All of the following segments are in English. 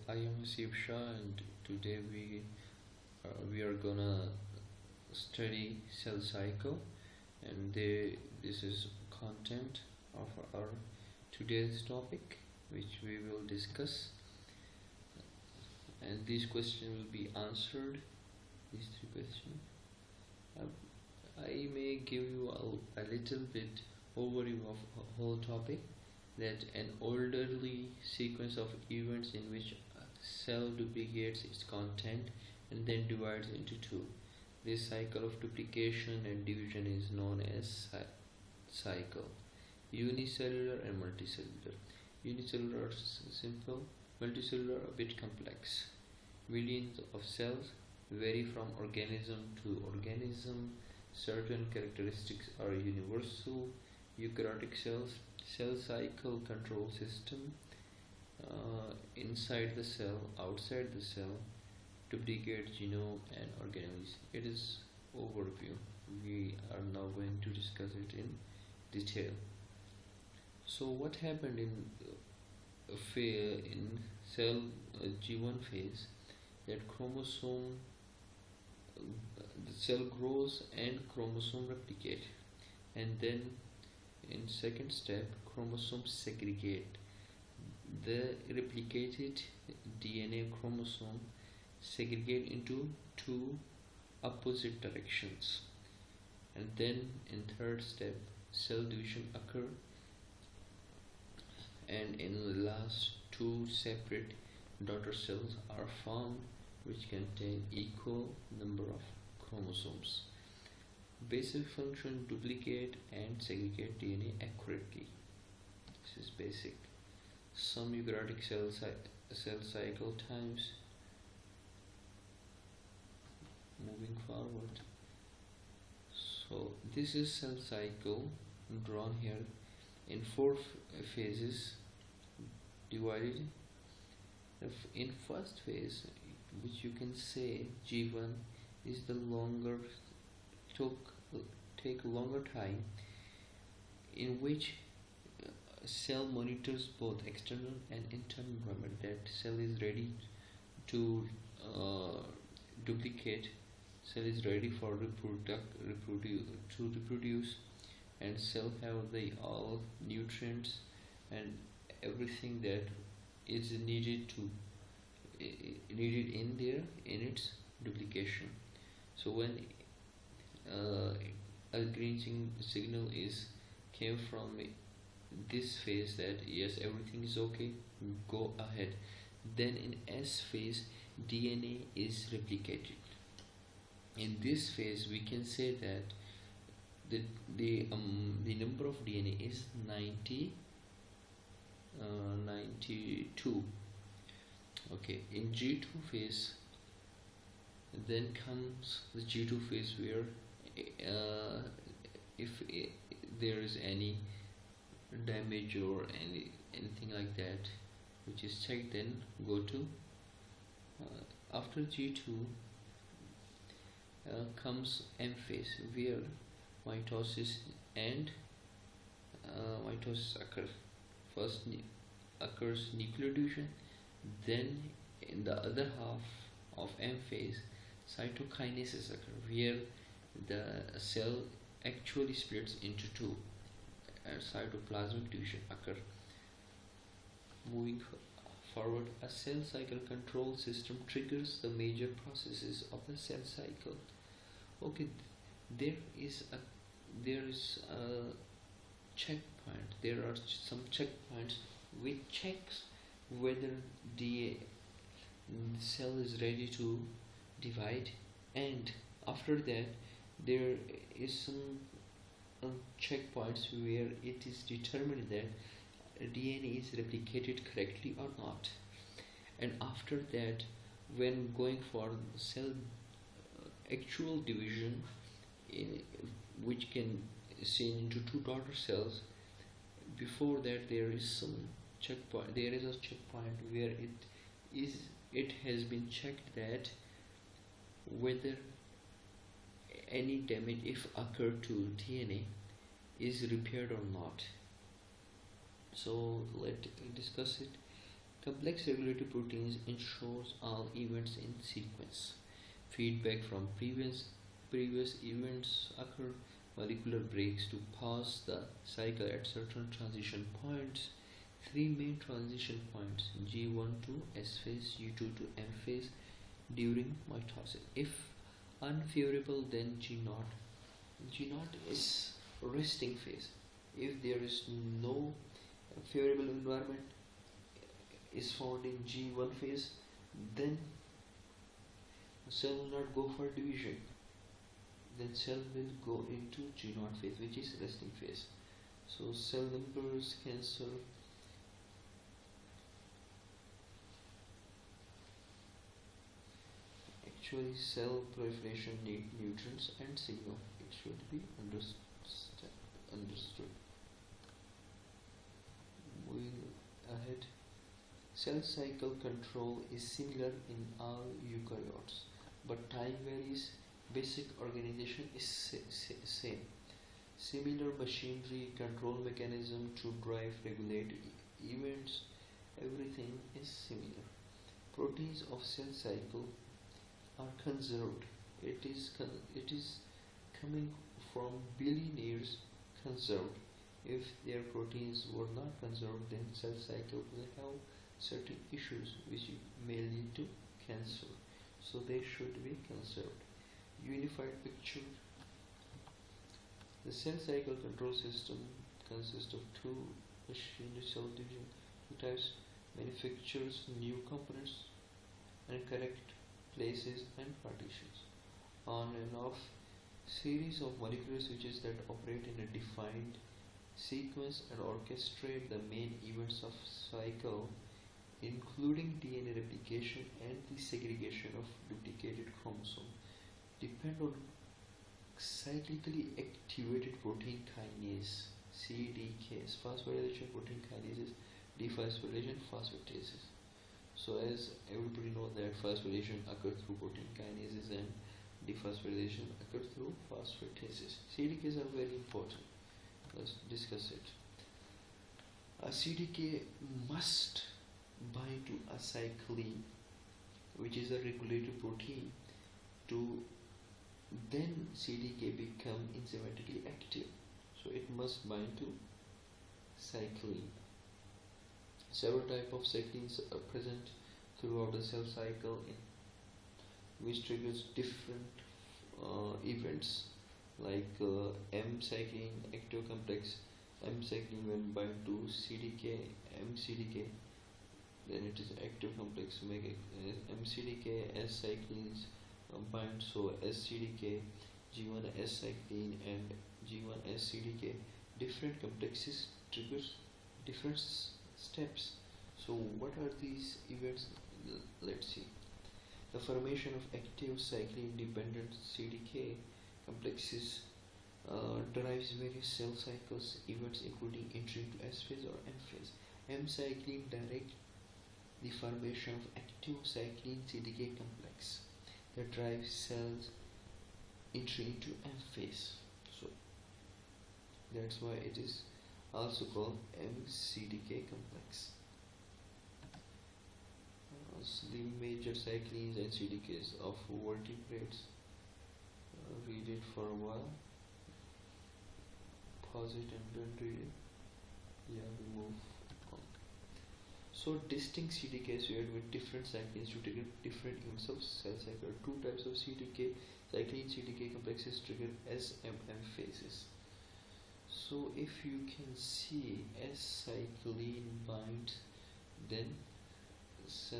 I am Hasib Shah, and today we are gonna study cell cycle, and this is content of our today's topic, which we will discuss. And these questions will be answered. These three questions. I may give you a little bit overview of a whole topic. That an orderly sequence of events in which a cell duplicates its content and then divides into two. This cycle of duplication and division is known as cycle. Unicellular and multicellular. Unicellular simple, multicellular a bit complex. Millions of cells vary from organism to organism. Certain characteristics are universal. Eukaryotic cells, cell cycle control system, inside the cell, outside the cell, duplicate genome and organelles. It is overview. We are now going to discuss it in detail. So what happened in cell G1 phase? That chromosome, the cell grows and chromosome replicate, and then in second step, chromosomes segregate. The replicated DNA chromosome segregate into two opposite directions. And then in third step, cell division occur. And in the last, two separate daughter cells are formed which contain equal number of chromosomes. Basic function: duplicate and segregate DNA accurately. This is basic. Some eukaryotic cell cycle times. Moving forward. So this is cell cycle drawn here in four phases, divided. In first phase, which you can say G1, is the longer take longer time, in which cell monitors both external and internal environment. That cell is ready to duplicate, cell is ready for reproduce, and cell have the all nutrients and everything that is needed in there in its duplication. So when a green signal came from this phase that yes, everything is okay, go ahead. Then in S phase, DNA is replicated. In this phase, we can say that the number of DNA is 92. Okay, in G2 phase, then comes the G2 phase where if there is any damage or anything like that, which is checked, then go to after G2 comes M phase, where mitosis and mitosis occurs. First occurs nuclear division, then in the other half of M phase, cytokinesis occurs, where the cell actually splits into two, and cytoplasmic division occurs. Moving forward, a cell cycle control system triggers the major processes of the cell cycle. Okay, there is a checkpoint. There are some checkpoints which checks whether the cell is ready to divide, and after that there is some checkpoints where it is determined that DNA is replicated correctly or not. And after that, when going for cell actual division, which can seen into two daughter cells, before that there is some checkpoint. There is a checkpoint where it has been checked that whether any damage, if occurred to DNA, is repaired or not. So let's discuss it. Complex regulatory proteins ensures all events in sequence. Feedback from previous events occur. Molecular breaks to pause the cycle at certain transition points. Three main transition points: G1 to S phase, G2 to M phase during mitosis. If unfavorable, then G0. G0 is resting phase. If there is no favorable environment is found in G1 phase, then cell will not go for division. Then cell will go into G0 phase, which is resting phase. So cell members can serve actually cell proliferation need nutrients and signal. It should be understood. Moving ahead, cell cycle control is similar in all eukaryotes, but time varies. Basic organization is same. Similar machinery, control mechanism to drive, regulate events, everything is similar. Proteins of cell cycle are conserved. It is coming from billionaires conserved. If their proteins were not conserved, then cell cycle will have certain issues which may lead to cancer. So they should be conserved. Unified picture. The cell cycle control system consists of two machinery: cell division, two types, manufactures new components and correct places and partitions. On and off series of molecular switches that operate in a defined sequence and orchestrate the main events of cycle, including DNA replication and the segregation of duplicated chromosomes, depend on cyclically activated protein kinase CDKs, phosphorylation, protein kinases, dephosphorylation, phosphatases. So as everybody knows that phosphorylation occurs through protein kinases and dephosphorylation occurs through phosphatases. CDKs are very important. Let's discuss it. A CDK must bind to a cyclin, which is a regulatory protein, to then CDK become enzymatically active. So it must bind to cyclin. Several types of cyclins are present throughout the cell cycle, which triggers different events like M cyclin active complex. M cyclin when bind to CDK, M CDK, then it is active complex. Make M CDK, S cyclins bind, so S CDK, G1 S cyclin and G1 S CDK. Different complexes triggers different steps. So what are these events? Let's see. The formation of active cyclin dependent CDK complexes derives various cell cycles events, including entry into S phase or M phase. M cyclin direct the formation of active cyclin CDK complex that drives cells entry into M phase. So that's why it is also called MCDK complex. The major cyclins and CDKs of vertebrates. Read it for a while. Pause it and then read it. Yeah, we move on. So distinct CDKs paired with different cyclins to trigger different events of cell cycle. Two types of CDK, cyclin CDK complexes trigger SMM phases. So if you can see S cyclin binds, then cell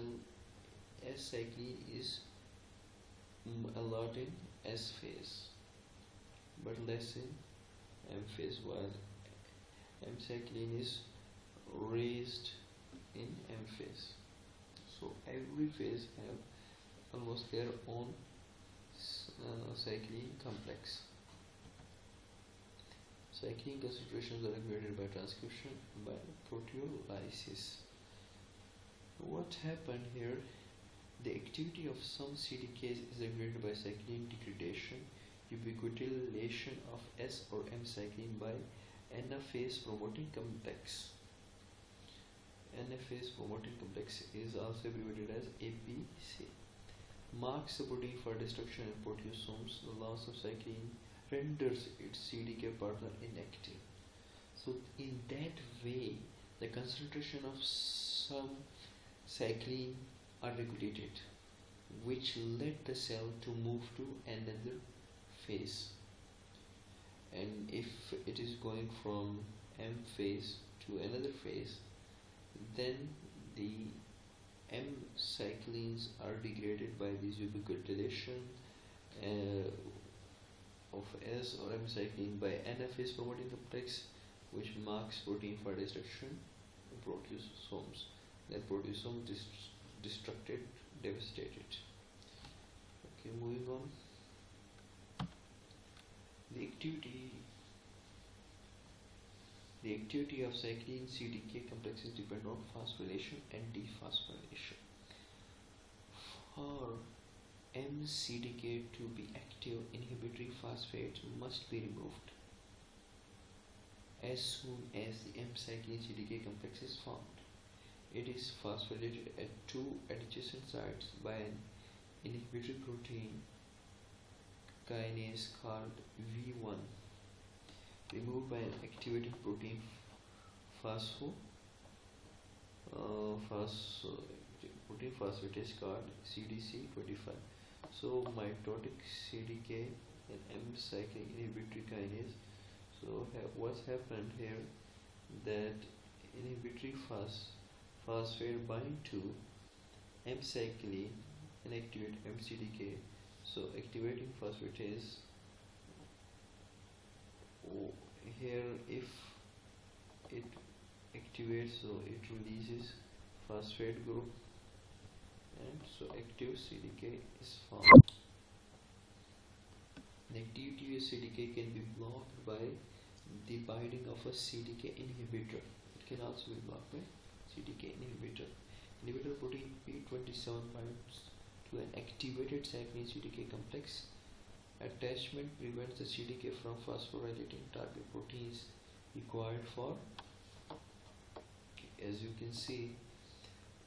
S cyclin is a lot in S phase but less in M phase, while M cyclin is raised in M phase. So every phase have almost their own cyclin complex. Cyclin concentrations are regulated by transcription and by proteolysis. What happened here? The activity of some CDKs is regulated by cyclin degradation, ubiquitination of S or M cyclin by anaphase promoting complex. anaphase promoting complex is also abbreviated as APC. Marks the protein for destruction in proteosomes. The loss of cyclin renders its CDK partner inactive. So in that way, the concentration of some cyclin are regulated, which led the cell to move to another phase. And if it is going from M phase to another phase, then the M cyclins are degraded by this ubiquitination of S or M cyclin by anaphase promoting complex, which marks protein for destruction in proteosomes. Then proteosome destructed, devastated. Okay, moving on. The activity of cyclin CDK complexes depend on phosphorylation and dephosphorylation. For mCDK to be active, inhibitory phosphates must be removed as soon as the M-cyclin CDK complex is formed. It is phosphorylated at two adjacent sites by an inhibitory protein kinase called V1, removed by an activating protein protein phosphatase called CDC25. So mitotic CDK and M-cyclin inhibitory kinase. So what's happened here, that inhibitory phosphate bind to M-cyclin and activate mCDK. So activating phosphatase here, if it activates, so it releases phosphate group, and so active CDK is formed. The activity of CDK can be blocked by the binding of a CDK inhibitor. It can also be blocked by CDK inhibitor. Inhibitor protein P27 binds to an activated cyclin CDK complex. Attachment prevents the CDK from phosphorylating target proteins required for, as you can see,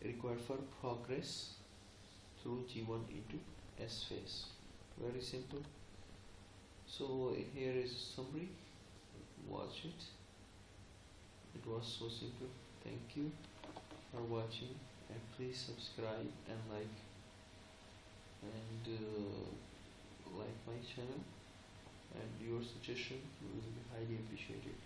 required for progress through G1 into S phase. Very simple. So here is a summary. Watch it. It was so simple. Thank you for watching, and please subscribe and like my channel, and your suggestion will be highly appreciated.